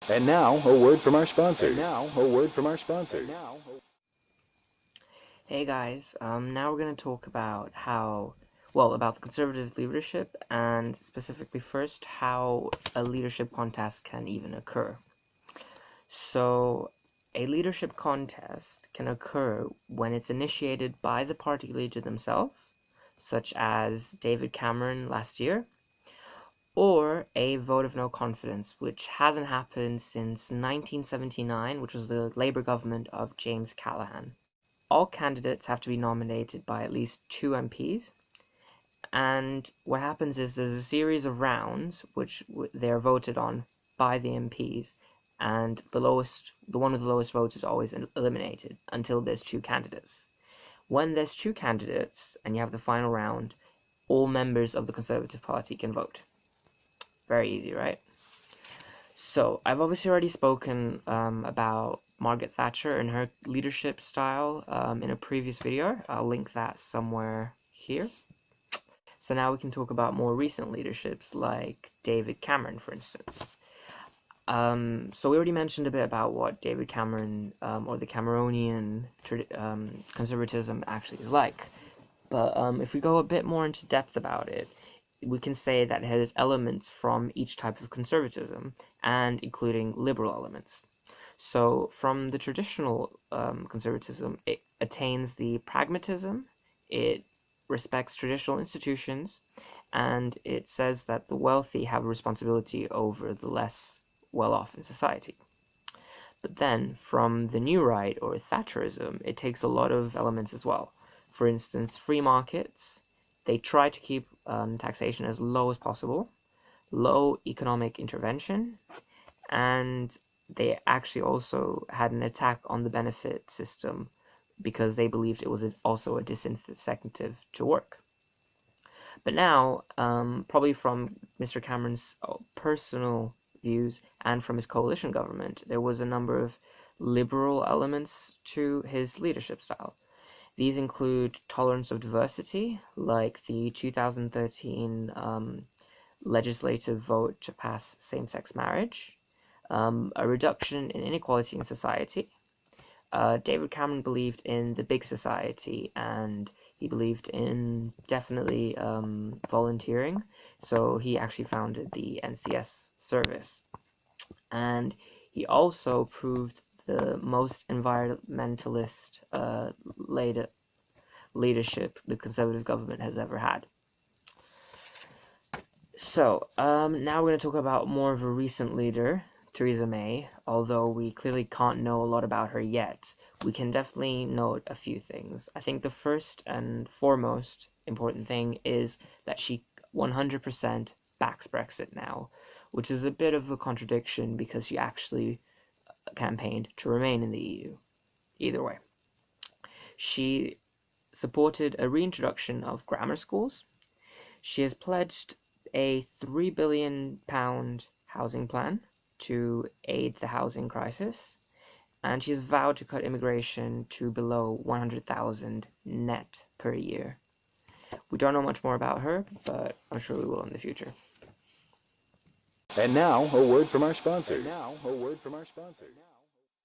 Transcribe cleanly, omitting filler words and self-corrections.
And now, a word from our sponsors. Hey guys, now we're going to talk about about the conservative leadership, and specifically first, how a leadership contest can even occur. So, a leadership contest can occur when it's initiated by the party leader themselves, such as David Cameron last year, or a vote of no confidence, which hasn't happened since 1979, which was the Labour government of James Callaghan. All candidates have to be nominated by at least 2 MPs, and what happens is there's a series of rounds which they're voted on by the MPs, and the one with the lowest votes is always eliminated until there's 2 candidates. When there's 2 candidates and you have the final round, all members of the Conservative Party can vote. Very easy, right? So I've obviously already spoken about Margaret Thatcher and her leadership style in a previous video. I'll link that somewhere here. So now we can talk about more recent leaderships like David Cameron, for instance. So we already mentioned a bit about what David Cameron or the Cameronian conservatism actually is like. But if we go a bit more into depth about it, we can say that it has elements from each type of conservatism, and including liberal elements. So from the traditional conservatism, it attains the pragmatism, it respects traditional institutions, and it says that the wealthy have a responsibility over the less well-off in society. But then, from the new right, or Thatcherism, it takes a lot of elements as well. For instance, free markets. They try to keep taxation as low as possible, low economic intervention, and they actually also had an attack on the benefit system because they believed it was also a disincentive to work. But now, probably from Mr. Cameron's personal views and from his coalition government, there was a number of liberal elements to his leadership style. These include tolerance of diversity, like the 2013 legislative vote to pass same-sex marriage, a reduction in inequality in society. David Cameron believed in the big society, and he believed in definitely volunteering, so he actually founded the NCS service. And he also proved the most environmentalist leadership the Conservative government has ever had. So, now we're going to talk about more of a recent leader, Theresa May. Although we clearly can't know a lot about her yet, we can definitely note a few things. I think the first and foremost important thing is that she 100% backs Brexit now, which is a bit of a contradiction because she actually campaigned to remain in the EU. Either way, she supported a reintroduction of grammar schools. She has pledged a £3 billion housing plan to aid the housing crisis, and she has vowed to cut immigration to below 100,000 net per year. We don't know much more about her, but I'm sure we will in the future. And now, a word from our sponsors.